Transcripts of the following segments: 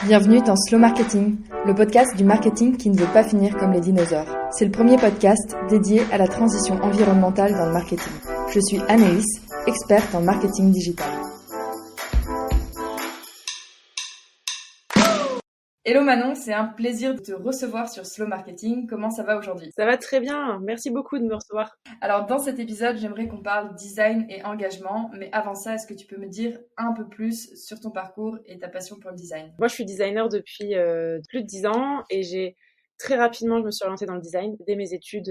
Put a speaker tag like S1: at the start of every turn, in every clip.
S1: Bienvenue dans Slow Marketing, le podcast du marketing qui ne veut pas finir comme les dinosaures. C'est le premier podcast dédié à la transition environnementale dans le marketing. Je suis Anaïs, experte en marketing digital. Hello Manon, c'est un plaisir de te recevoir sur Slow Marketing. Comment ça va aujourd'hui?
S2: Ça va très bien, merci beaucoup de me recevoir.
S1: Alors dans cet épisode, j'aimerais qu'on parle design et engagement, mais avant ça, est-ce que tu peux me dire un peu plus sur ton parcours et ta passion pour le design?
S2: Moi, je suis designer depuis plus de 10 ans et très rapidement, je me suis orientée dans le design dès mes études,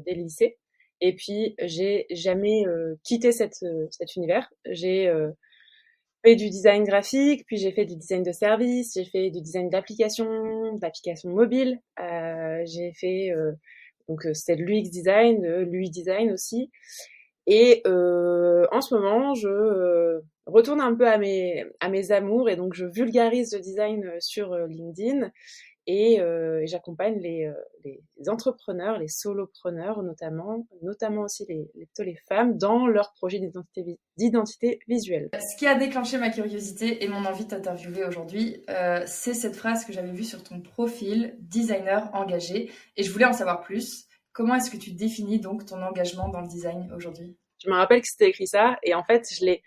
S2: dès le lycée. Et puis, j'ai jamais quitté cet univers. J'ai fait du design graphique, puis j'ai fait du design de service, j'ai fait du design d'applications mobiles. J'ai fait c'était de l'UX design, de l'UI design aussi. Et en ce moment, je retourne un peu à mes amours et donc je vulgarise le design sur LinkedIn et j'accompagne les entrepreneurs, les solopreneurs notamment aussi plutôt les femmes dans leur projet d'identité visuelle.
S1: Ce qui a déclenché ma curiosité et mon envie de t'interviewer aujourd'hui, c'est cette phrase que j'avais vue sur ton profil, designer engagé, et je voulais en savoir plus. Comment est-ce que tu définis donc ton engagement dans le design aujourd'hui?
S2: Je me rappelle que c'était écrit ça et en fait, je l'ai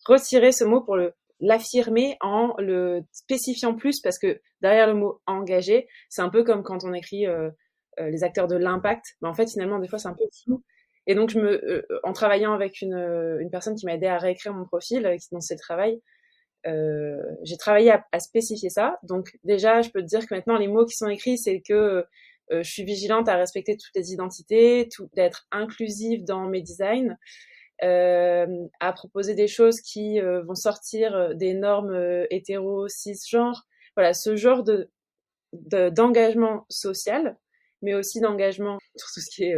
S2: retiré ce mot pour l'affirmer en le spécifiant plus parce que derrière le mot engagé, c'est un peu comme quand on écrit les acteurs de l'impact. Mais en fait, finalement, des fois, c'est un peu flou. Et donc, en travaillant avec une personne qui m'a aidé à réécrire mon profil, dans ce travail, j'ai travaillé à spécifier ça. Donc, déjà, je peux te dire que maintenant, les mots qui sont écrits, c'est que je suis vigilante à respecter toutes les identités, d'être inclusive dans mes designs, à proposer des choses qui vont sortir des normes hétéro, cisgenres. Voilà, ce genre d'engagement social, mais aussi d'engagement sur tout ce qui est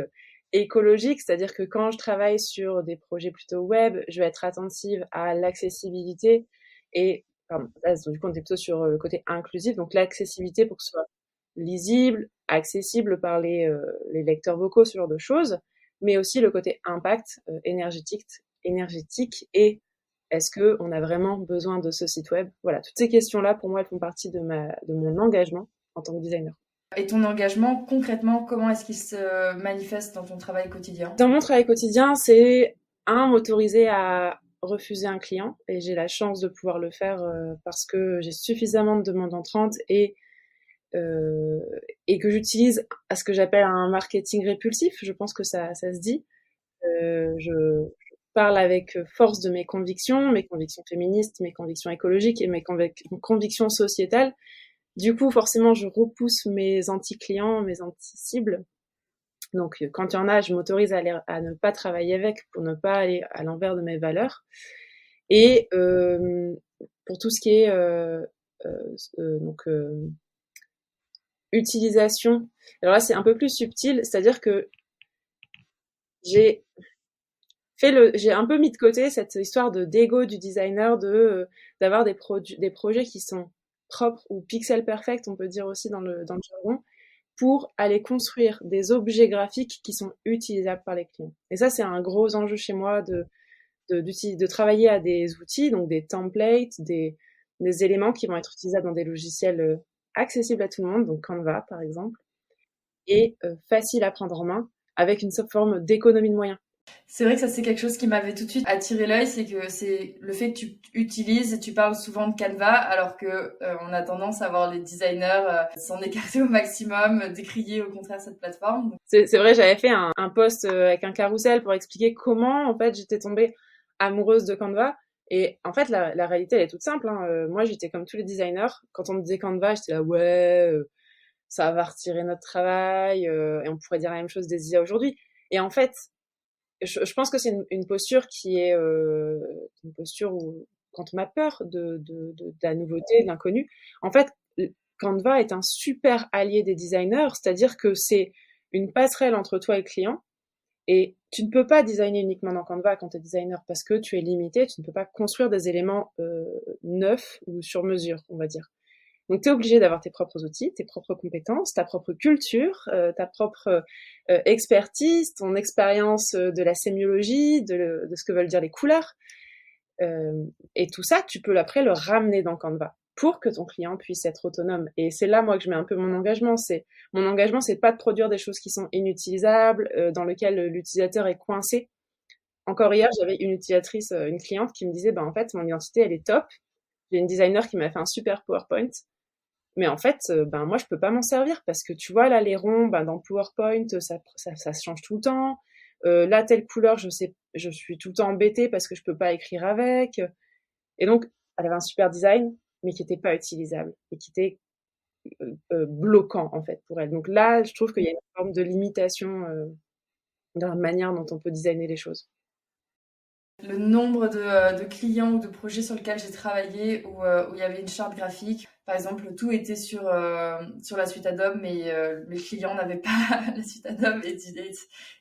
S2: écologique, c'est-à-dire que quand je travaille sur des projets plutôt web, je vais être attentive à l'accessibilité et, pardon, là, du coup, on est plutôt sur le côté inclusif, donc l'accessibilité pour que ce soit lisible, accessible par les lecteurs vocaux, ce genre de choses, mais aussi le côté impact énergétique et est-ce qu'on a vraiment besoin de ce site web? Voilà, toutes ces questions-là, pour moi, elles font partie de mon engagement en tant que designer.
S1: Et ton engagement, concrètement, comment est-ce qu'il se manifeste dans ton travail quotidien?
S2: Dans mon travail quotidien, c'est m'autoriser à refuser un client et j'ai la chance de pouvoir le faire parce que j'ai suffisamment de demandes entrantes et que j'utilise à ce que j'appelle un marketing répulsif. Je pense que ça se dit. Je parle avec force de mes convictions féministes, mes convictions écologiques et mes convictions sociétales. Du coup, forcément, je repousse mes anti-clients, mes anti-cibles. Donc, quand il y en a, je m'autorise à ne pas travailler avec pour ne pas aller à l'envers de mes valeurs. Et pour tout ce qui est utilisation, alors là, c'est un peu plus subtil, c'est-à-dire que j'ai un peu mis de côté cette histoire d'ego du designer, d'avoir des projets qui sont propres ou pixel perfect, on peut dire aussi dans le jargon, pour aller construire des objets graphiques qui sont utilisables par les clients. Et ça, c'est un gros enjeu chez moi de travailler à des outils, donc des templates, des éléments qui vont être utilisables dans des logiciels accessibles à tout le monde, donc Canva par exemple, et facile à prendre en main avec une forme d'économie de moyens.
S1: C'est vrai que ça, c'est quelque chose qui m'avait tout de suite attiré l'œil, c'est que c'est le fait que tu utilises et tu parles souvent de Canva, alors que on a tendance à voir les designers s'en écarter au maximum, décrier au contraire cette plateforme.
S2: C'est vrai, j'avais fait un post avec un carrousel pour expliquer comment en fait j'étais tombée amoureuse de Canva. Et en fait, la réalité, elle est toute simple. Hein. Moi, j'étais comme tous les designers. Quand on me disait Canva, j'étais là, ouais, ça va retirer notre travail, et on pourrait dire la même chose des IA aujourd'hui. Et en fait, je pense que c'est une posture qui est une posture où, quand on a peur de la nouveauté, de l'inconnu, en fait, Canva est un super allié des designers, c'est-à-dire que c'est une passerelle entre toi et le client. Et tu ne peux pas designer uniquement dans Canva quand tu es designer parce que tu es limité, tu ne peux pas construire des éléments neufs ou sur mesure, on va dire. Donc, tu es obligé d'avoir tes propres outils, tes propres compétences, ta propre culture, ta propre expertise, ton expérience de la sémiologie, de ce que veulent dire les couleurs. Et tout ça, tu peux après le ramener dans Canva. pour que ton client puisse être autonome. Et c'est là, moi, que je mets un peu mon engagement. Mon engagement, c'est pas de produire des choses qui sont inutilisables, dans lesquelles l'utilisateur est coincé. Encore hier, j'avais une utilisatrice, une cliente qui me disait, en fait, mon identité, elle est top. J'ai une designer qui m'a fait un super PowerPoint. Mais en fait, moi, je peux pas m'en servir parce que tu vois, là, les ronds, dans PowerPoint, ça change tout le temps. Là, telle couleur, je suis tout le temps embêtée parce que je peux pas écrire avec. Et donc, elle avait un super design, mais qui était pas utilisable et qui était bloquant, en fait, pour elle. Donc là, je trouve qu'il y a une forme de limitation dans la manière dont on peut designer les choses.
S1: Le nombre de clients ou de projets sur lesquels j'ai travaillé où il y avait une charte graphique, par exemple, tout était sur la suite Adobe, mais mes clients n'avaient pas la suite Adobe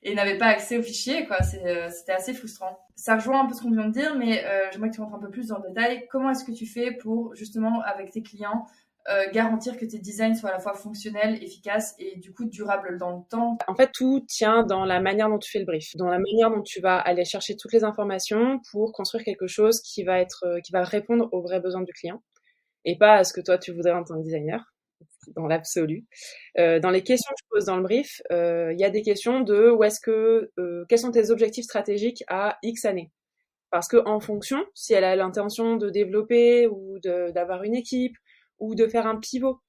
S1: et n'avaient pas accès aux fichiers, quoi. C'était assez frustrant. Ça rejoint un peu ce qu'on vient de dire, mais j'aimerais que tu rentres un peu plus dans le détail. Comment est-ce que tu fais pour, justement, avec tes clients, garantir que tes designs soient à la fois fonctionnels, efficaces et du coup durables dans le temps?
S2: En fait, tout tient dans la manière dont tu fais le brief, dans la manière dont tu vas aller chercher toutes les informations pour construire quelque chose qui va répondre aux vrais besoins du client et pas à ce que toi tu voudrais en tant que designer, dans l'absolu. Dans les questions que je pose dans le brief, il y a des questions de quels sont tes objectifs stratégiques à X années. Parce que en fonction, si elle a l'intention de développer ou d'avoir une équipe ou de faire un pivot,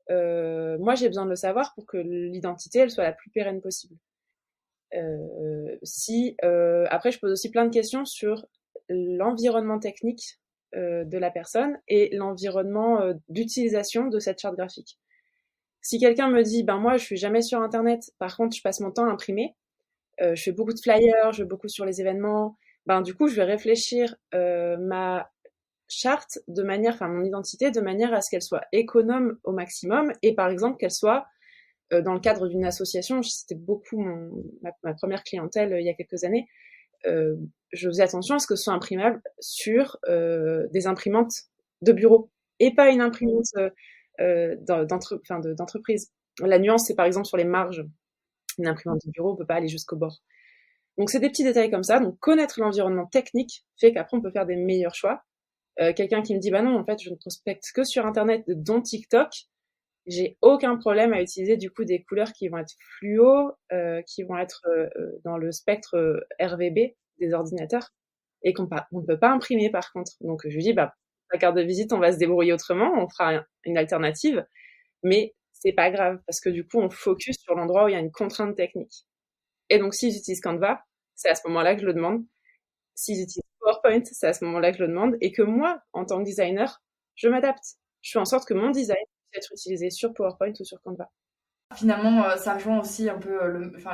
S2: moi j'ai besoin de le savoir pour que l'identité elle soit la plus pérenne possible. Après, je pose aussi plein de questions sur l'environnement technique de la personne et l'environnement d'utilisation de cette charte graphique. Si quelqu'un me dit, moi je suis jamais sur internet, par contre je passe mon temps à imprimer, je fais beaucoup de flyers, je vais beaucoup sur les événements, du coup je vais réfléchir ma charte mon identité de manière à ce qu'elle soit économe au maximum et par exemple qu'elle soit dans le cadre d'une association. C'était beaucoup ma première clientèle il y a quelques années. Je faisais attention à ce que ce soit imprimable sur des imprimantes de bureau et pas une imprimante d'entreprise. La nuance, c'est par exemple sur les marges. Une imprimante de bureau, on peut pas aller jusqu'au bord. Donc c'est des petits détails comme ça. Donc connaître l'environnement technique fait qu'après on peut faire des meilleurs choix. Quelqu'un qui me dit non, en fait je ne prospecte que sur internet, dont TikTok, j'ai aucun problème à utiliser du coup des couleurs qui vont être fluo, qui vont être dans le spectre RVB des ordinateurs et qu'on ne peut pas imprimer par contre. Donc je lui dis la carte de visite on va se débrouiller autrement, on fera une alternative, mais c'est pas grave parce que du coup on focus sur l'endroit où il y a une contrainte technique. Et donc s'ils utilisent Canva, c'est à ce moment-là que je le demande. S'ils utilisent PowerPoint, c'est à ce moment-là que je le demande et que moi, en tant que designer, je m'adapte. Je fais en sorte que mon design puisse être utilisé sur PowerPoint ou sur Canva.
S1: Finalement, ça rejoint aussi un peu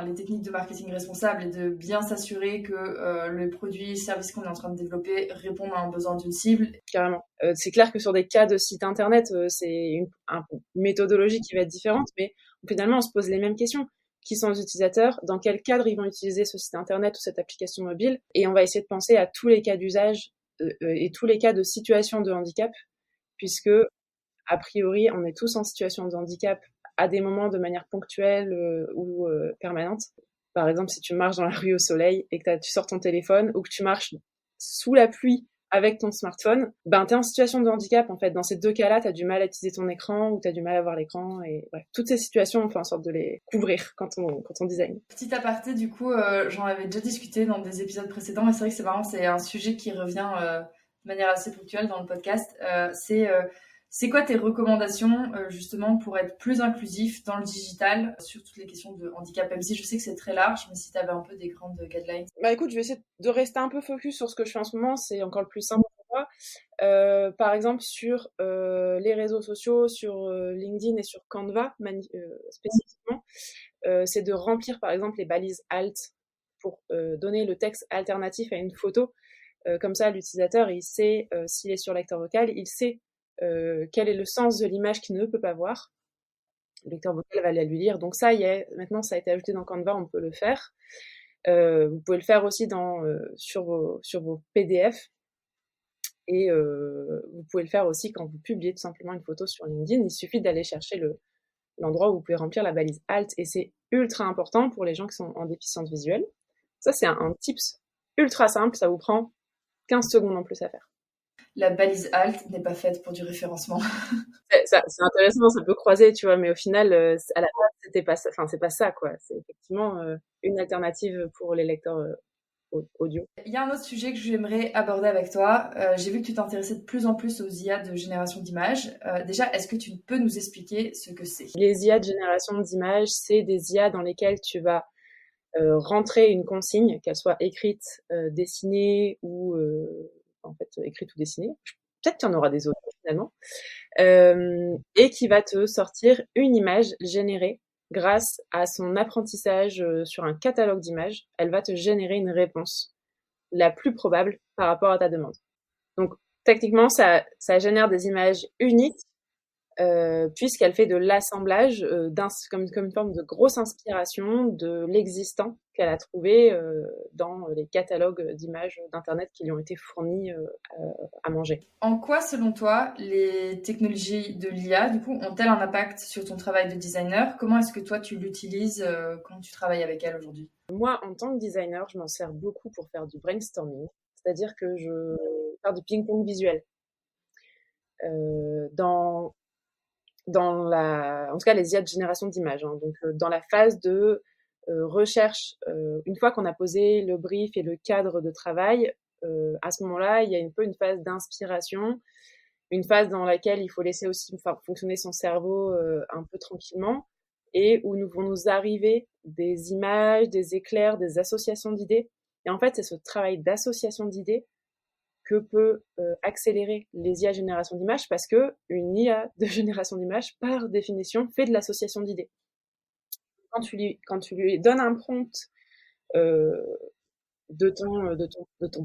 S1: les techniques de marketing responsable et de bien s'assurer que le produit, service qu'on est en train de développer répond à un besoin d'une cible.
S2: Carrément. C'est clair que sur des cas de site internet, c'est une méthodologie qui va être différente, mais finalement, on se pose les mêmes questions. Qui sont les utilisateurs, dans quel cadre ils vont utiliser ce site internet ou cette application mobile, et on va essayer de penser à tous les cas d'usage et tous les cas de situation de handicap, puisque a priori on est tous en situation de handicap à des moments de manière ponctuelle ou permanente. Par exemple, si tu marches dans la rue au soleil et que tu sors ton téléphone ou que tu marches sous la pluie avec ton smartphone, t'es en situation de handicap en fait. Dans ces deux cas-là, t'as du mal à utiliser ton écran ou t'as du mal à voir l'écran et bref. Toutes ces situations, on fait en sorte de les couvrir quand on design.
S1: Petit aparté, du coup, j'en avais déjà discuté dans des épisodes précédents, mais c'est vrai que c'est marrant, c'est un sujet qui revient de manière assez ponctuelle dans le podcast. C'est quoi tes recommandations justement pour être plus inclusif dans le digital sur toutes les questions de handicap, même si je sais que c'est très large, mais si tu avais un peu des grandes guidelines.
S2: Écoute, je vais essayer de rester un peu focus sur ce que je fais en ce moment, c'est encore le plus simple pour moi. Par exemple, sur les réseaux sociaux, sur LinkedIn et sur Canva spécifiquement, c'est de remplir par exemple les balises alt pour donner le texte alternatif à une photo. Comme ça, l'utilisateur, il sait, s'il est sur lecteur vocal, il sait quel est le sens de l'image qu'il ne peut pas voir. Le lecteur vocal va la lui lire. Donc ça y est, maintenant ça a été ajouté dans Canva, on peut le faire. Vous pouvez le faire aussi sur vos PDF. Et vous pouvez le faire aussi quand vous publiez tout simplement une photo sur LinkedIn. Il suffit d'aller chercher l'endroit où vous pouvez remplir la balise alt. Et c'est ultra important pour les gens qui sont en déficience visuelle. Ça, c'est un tips ultra simple. Ça vous prend 15 secondes en plus à faire.
S1: la balise alt n'est pas faite pour du référencement.
S2: C'est intéressant, ça peut croiser, tu vois, mais au final, à la base, c'était pas ça, enfin, c'est pas ça, quoi. C'est effectivement une alternative pour les lecteurs audio.
S1: Il y a un autre sujet que j'aimerais aborder avec toi. J'ai vu que tu t'intéressais de plus en plus aux IA de génération d'images. Déjà, est-ce que tu peux nous expliquer ce que c'est?
S2: Les IA de génération d'images, c'est des IA dans lesquelles tu vas rentrer une consigne, qu'elle soit écrite, dessinée ou en fait écrite ou dessinée. Peut-être qu'il y en aura des autres finalement. Et qui va te sortir une image générée grâce à son apprentissage sur un catalogue d'images. Elle va te générer une réponse la plus probable par rapport à ta demande. Donc techniquement, ça génère des images uniques puisqu'elle fait de l'assemblage comme une forme de grosse inspiration de l'existant qu'elle a trouvé dans les catalogues d'images d'internet qui lui ont été fournis à manger.
S1: En quoi, selon toi, les technologies de l'IA, du coup, ont-elles un impact sur ton travail de designer? Comment est-ce que toi, tu l'utilises quand tu travailles avec elle aujourd'hui?
S2: Moi, en tant que designer, je m'en sers beaucoup pour faire du brainstorming, c'est-à-dire que je fais du ping-pong visuel. En tout cas les IA de génération d'images. Hein. Donc dans la phase de recherche, une fois qu'on a posé le brief et le cadre de travail, à ce moment-là, il y a un peu une phase d'inspiration, une phase dans laquelle il faut laisser aussi fonctionner son cerveau un peu tranquillement, et où vont nous arriver des images, des éclairs, des associations d'idées. Et en fait, c'est ce travail d'association d'idées que peut accélérer les IA génération d'images parce que une IA de génération d'images, par définition, fait de l'association d'idées. Quand tu lui donnes un prompt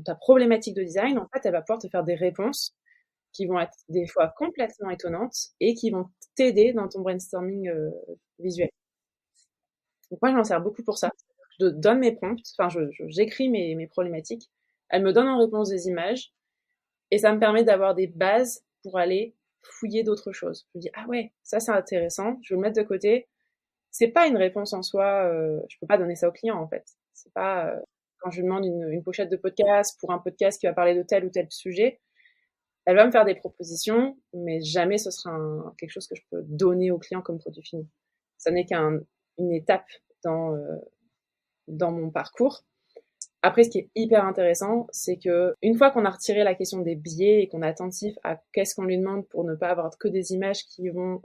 S2: ta problématique de design, en fait, elle va pouvoir te faire des réponses qui vont être des fois complètement étonnantes et qui vont t'aider dans ton brainstorming visuel. Donc moi, je m'en sers beaucoup pour ça. Je donne mes prompts, enfin, j'écris mes problématiques. Elle me donne en réponse des images. Et ça me permet d'avoir des bases pour aller fouiller d'autres choses. Je me dis, ah ouais, ça c'est intéressant, je vais le mettre de côté. C'est pas une réponse en soi, je peux pas donner ça au client en fait. C'est pas, quand je lui demande une pochette de podcast pour un podcast qui va parler de tel ou tel sujet, elle va me faire des propositions, mais jamais ce sera quelque chose que je peux donner au client comme produit fini. Ça n'est qu'une étape dans mon parcours. Après, ce qui est hyper intéressant, c'est que une fois qu'on a retiré la question des biais et qu'on est attentif à qu'est-ce qu'on lui demande pour ne pas avoir que des images qui vont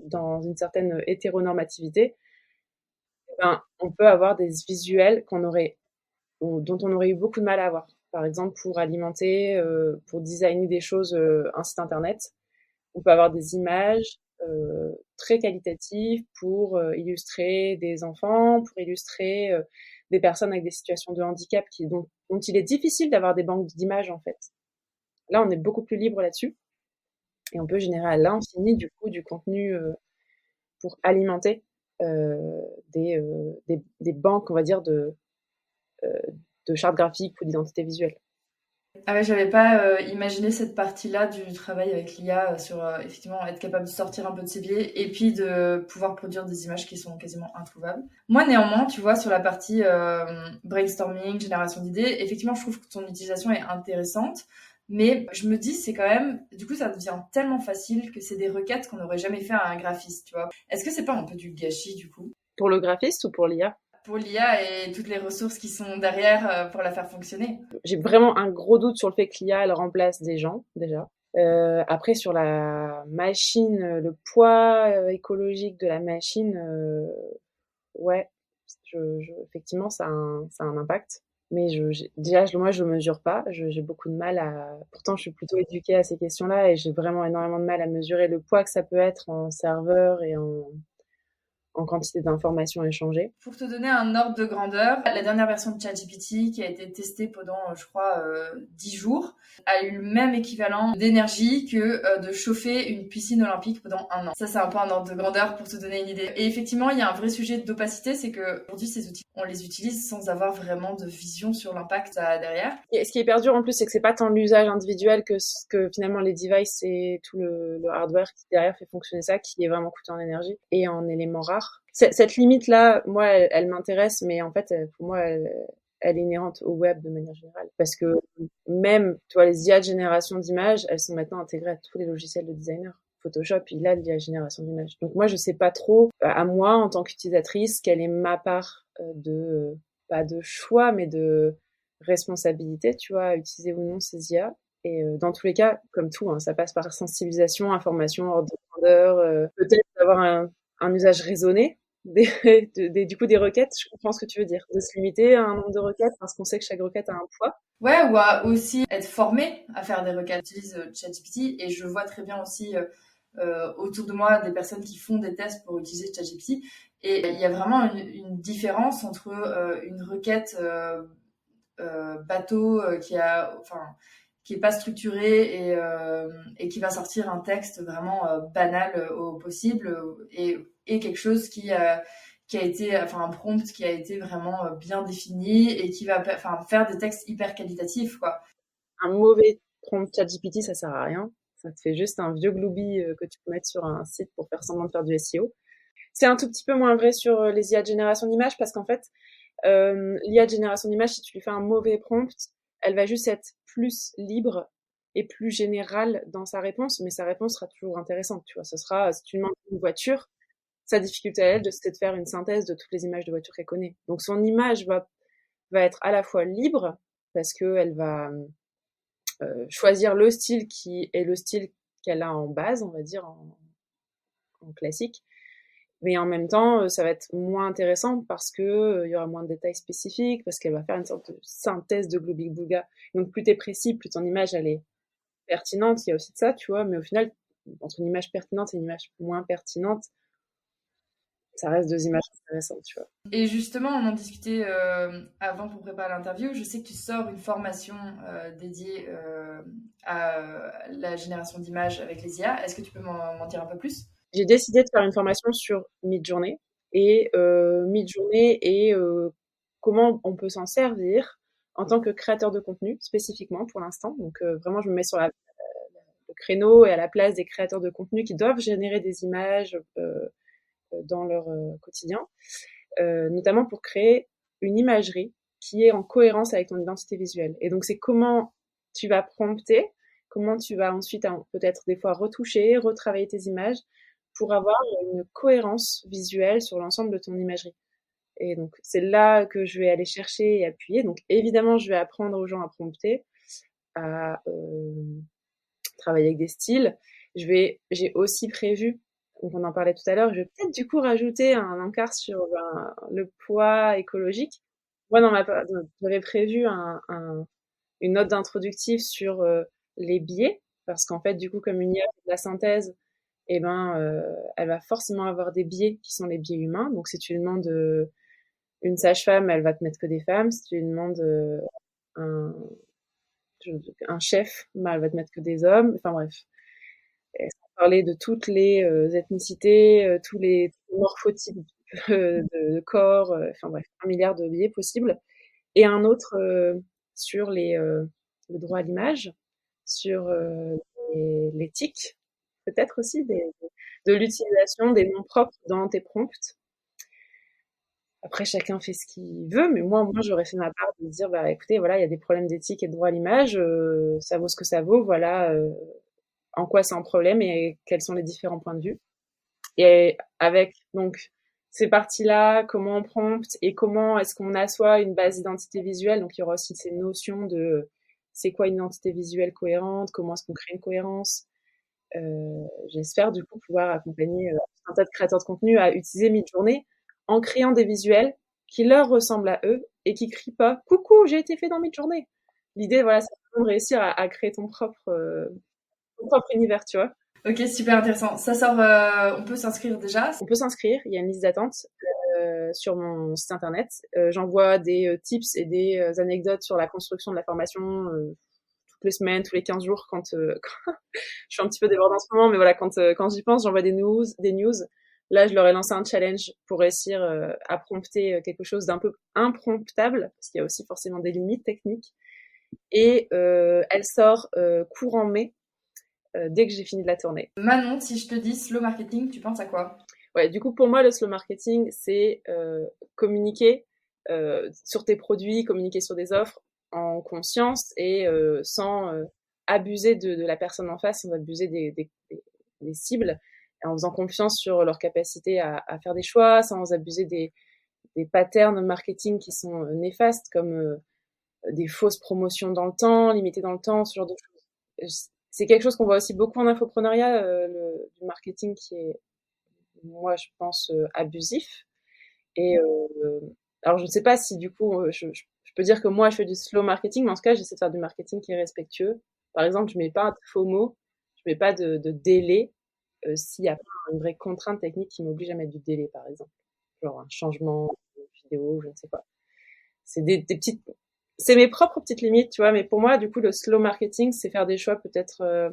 S2: dans une certaine hétéronormativité, on peut avoir des visuels dont on aurait eu beaucoup de mal à avoir. Par exemple, pour alimenter, pour designer des choses, un site internet, on peut avoir des images très qualitatives pour illustrer des enfants, pour illustrer des personnes avec des situations de handicap dont il est difficile d'avoir des banques d'images en fait. Là, on est beaucoup plus libre là-dessus et on peut générer à l'infini du coup du contenu pour alimenter des banques, on va dire, de chartes graphiques ou d'identité visuelle.
S1: Ah ouais, j'avais pas imaginé cette partie-là du travail avec l'IA sur effectivement être capable de sortir un peu de ses biais et puis de pouvoir produire des images qui sont quasiment introuvables. Moi, néanmoins, tu vois, sur la partie brainstorming, génération d'idées, effectivement, je trouve que ton utilisation est intéressante, mais je me dis, c'est quand même, du coup, ça devient tellement facile que c'est des requêtes qu'on n'aurait jamais fait à un graphiste, tu vois. Est-ce que c'est pas un peu du gâchis, du coup?
S2: Pour le graphiste ou pour l'IA?
S1: Pour l'IA et toutes les ressources qui sont derrière pour la faire fonctionner.
S2: J'ai vraiment un gros doute sur le fait que l'IA elle remplace des gens déjà. Après sur la machine, le poids écologique de la machine, ouais, effectivement ça a un impact. Mais moi je le mesure pas. J'ai beaucoup de mal à. Pourtant je suis plutôt éduquée à ces questions-là et j'ai vraiment énormément de mal à mesurer le poids que ça peut être en serveur et en quantité d'informations échangées.
S1: Pour te donner un ordre de grandeur, la dernière version de ChatGPT qui a été testée pendant, je crois, 10 jours, a eu le même équivalent d'énergie que de chauffer une piscine olympique pendant 1 an. Ça, c'est un peu un ordre de grandeur pour te donner une idée. Et effectivement, il y a un vrai sujet d'opacité, c'est que aujourd'hui, ces outils, on les utilise sans avoir vraiment de vision sur l'impact ça a derrière.
S2: Et ce qui est hyper dur en plus, c'est que c'est pas tant l'usage individuel que finalement les devices et tout le hardware qui derrière fait fonctionner ça, qui est vraiment coûteux en énergie et en éléments rares. Cette limite-là, moi, elle m'intéresse, mais en fait, pour moi, elle est inhérente au web de manière générale. Parce que même, tu vois, les IA de génération d'images, elles sont maintenant intégrées à tous les logiciels de designer. Photoshop, il a de l'IA génération d'images. Donc moi, je sais pas trop, à moi, en tant qu'utilisatrice, quelle est ma part pas de choix, mais de responsabilité, tu vois, à utiliser ou non ces IA. Et dans tous les cas, comme tout, hein, ça passe par sensibilisation, information, ordre de grandeur, peut-être d'avoir un usage raisonné du coup des requêtes. Je comprends ce que tu veux dire, de se limiter à un nombre de requêtes parce qu'on sait que chaque requête a un poids.
S1: Ouais, ou à aussi être formé à faire des requêtes. J'utilise ChatGPT et je vois très bien aussi autour de moi des personnes qui font des tests pour utiliser ChatGPT. Et il y a vraiment une différence entre une requête bateau qui est pas structurée et qui va sortir un texte vraiment banal au possible et quelque chose qui a été, enfin un prompt qui a été vraiment bien défini et qui va faire des textes hyper qualitatifs, quoi.
S2: Un mauvais prompt ChatGPT, ça sert à rien. Ça te fait juste un vieux gloubi que tu peux mettre sur un site pour faire semblant de faire du SEO. C'est un tout petit peu moins vrai sur les IA de génération d'images parce qu'en fait, l'IA de génération d'images, si tu lui fais un mauvais prompt, elle va juste être plus libre et plus générale dans sa réponse, mais sa réponse sera toujours intéressante, tu vois. Ce sera, si tu demandes une voiture, sa difficulté à elle, c'est de faire une synthèse de toutes les images de voitures qu'elle connaît. Donc son image va être à la fois libre, parce qu'elle va choisir le style qui est le style qu'elle a en base, on va dire, en classique. Mais en même temps, ça va être moins intéressant parce que il y aura moins de détails spécifiques, parce qu'elle va faire une sorte de synthèse de globi-boulga. Donc plus t'es précis, plus ton image elle est pertinente. Il y a aussi de ça, tu vois. Mais au final, entre une image pertinente et une image moins pertinente, ça reste deux images intéressantes, tu vois.
S1: Et justement, on en discutait avant pour préparer l'interview. Je sais que tu sors une formation dédiée à la génération d'images avec les IA. Est-ce que tu peux m'en dire un peu plus?
S2: J'ai décidé de faire une formation sur Midjourney et comment on peut s'en servir en tant que créateur de contenu spécifiquement pour l'instant. Donc vraiment, je me mets sur le créneau et à la place des créateurs de contenu qui doivent générer des images dans leur quotidien, notamment pour créer une imagerie qui est en cohérence avec ton identité visuelle. Et donc c'est comment tu vas prompter, comment tu vas ensuite peut-être des fois retoucher, retravailler tes images pour avoir une cohérence visuelle sur l'ensemble de ton imagerie. Et donc, c'est là que je vais aller chercher et appuyer. Donc, évidemment, je vais apprendre aux gens à prompter, à travailler avec des styles. J'ai aussi prévu, donc on en parlait tout à l'heure, je vais peut-être du coup rajouter un encart sur le poids écologique. Moi, j'avais prévu une note d'introductif sur les biais, parce qu'en fait, du coup, comme une IA fait de la synthèse, eh ben, elle va forcément avoir des biais qui sont les biais humains. Donc, si tu lui demandes une sage-femme, elle va te mettre que des femmes. Si tu lui demandes un, un chef, ben, elle va te mettre que des hommes. Enfin bref, et sans parler de toutes les ethnicités, tous les morphotypes de corps, enfin bref, 1 milliard de biais possibles. Et un autre sur le droit à l'image, sur l'éthique, peut-être aussi de l'utilisation des noms propres dans tes prompts. Après, chacun fait ce qu'il veut, mais moi, j'aurais fait ma part de dire, bah, écoutez, voilà, il y a des problèmes d'éthique et de droit à l'image, ça vaut ce que ça vaut, voilà, en quoi c'est un problème et quels sont les différents points de vue. Et avec, donc, ces parties-là, comment on prompte et comment est-ce qu'on assoit une base d'identité visuelle. Donc, il y aura aussi ces notions de c'est quoi une identité visuelle cohérente, comment est-ce qu'on crée une cohérence. J'espère du coup pouvoir accompagner un tas de créateurs de contenu à utiliser Midjourney en créant des visuels qui leur ressemblent à eux et qui crient pas coucou, j'ai été fait dans Midjourney. L'idée, voilà, c'est de réussir à créer ton propre univers, tu vois.
S1: Ok, super intéressant. Ça sort, on peut s'inscrire déjà?
S2: On peut s'inscrire, il y a une liste d'attente sur mon site internet. J'envoie des tips et des anecdotes sur la construction de la formation toutes les semaines, tous les 15 jours quand je suis un petit peu débordée en ce moment, mais voilà, quand j'y pense, j'envoie des news. Là, je leur ai lancé un challenge pour réussir à prompter quelque chose d'un peu impromptable, parce qu'il y a aussi forcément des limites techniques. Et elle sort courant mai, dès que j'ai fini de la tournée.
S1: Manon, si je te dis slow marketing, tu penses à quoi?
S2: Ouais, du coup, pour moi, le slow marketing, c'est communiquer sur tes produits, communiquer sur des offres en conscience et sans abuser de la personne en face, sans abuser des cibles, et en faisant confiance sur leur capacité à faire des choix, sans abuser des patterns marketing qui sont néfastes, comme des fausses promotions dans le temps, limitées dans le temps, ce genre de choses. C'est quelque chose qu'on voit aussi beaucoup en infoprenariat, du marketing qui est, moi, je pense, abusif. Et alors, je ne sais pas si du coup, je peux dire que moi, je fais du slow marketing, mais en tout cas, j'essaie de faire du marketing qui est respectueux. Par exemple, je mets pas un FOMO, je mets pas de délai s'il n'y a pas une vraie contrainte technique qui m'oblige à mettre du délai, par exemple. Genre un changement de vidéo, je ne sais pas. C'est des petites... C'est mes propres petites limites, tu vois, mais pour moi, du coup, le slow marketing, c'est faire des choix peut-être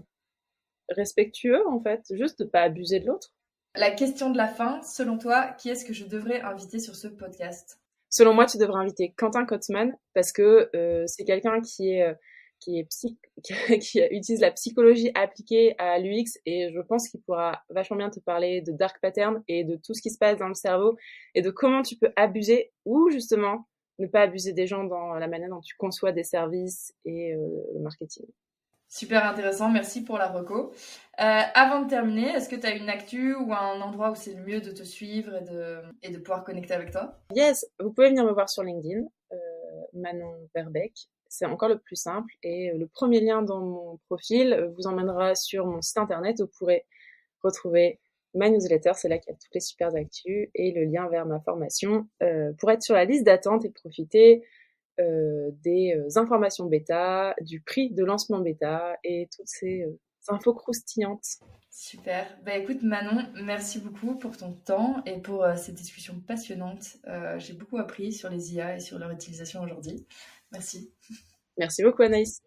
S2: respectueux, en fait, juste de pas abuser de l'autre.
S1: La question de la fin, selon toi, qui est-ce que je devrais inviter sur ce podcast ?
S2: Selon moi, tu devrais inviter Quentin Kotzmann parce que c'est quelqu'un qui utilise la psychologie appliquée à l'UX et je pense qu'il pourra vachement bien te parler de dark pattern et de tout ce qui se passe dans le cerveau et de comment tu peux abuser ou justement ne pas abuser des gens dans la manière dont tu conçois des services et le marketing.
S1: Super intéressant, merci pour la reco. Avant de terminer, est-ce que tu as une actu ou un endroit où c'est le mieux de te suivre et de pouvoir connecter avec toi ?
S2: Yes, vous pouvez venir me voir sur LinkedIn, Manon Verbeek. C'est encore le plus simple et le premier lien dans mon profil vous emmènera sur mon site internet où vous pourrez retrouver ma newsletter, c'est là qu'il y a toutes les super actus et le lien vers ma formation pour être sur la liste d'attente et profiter des informations bêta, du prix de lancement bêta et toutes ces infos croustillantes.
S1: Super. Bah écoute Manon, merci beaucoup pour ton temps et pour cette discussion passionnante. J'ai beaucoup appris sur les IA et sur leur utilisation aujourd'hui. Merci.
S2: Merci beaucoup Anaïs.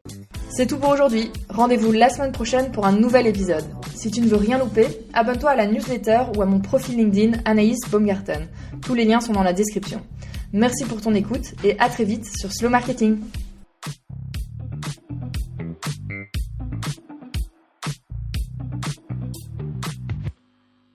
S1: C'est tout pour aujourd'hui. Rendez-vous la semaine prochaine pour un nouvel épisode. Si tu ne veux rien louper, abonne-toi à la newsletter ou à mon profil LinkedIn Anaïs Baumgarten. Tous les liens sont dans la description. Merci pour ton écoute et à très vite sur Slow Marketing.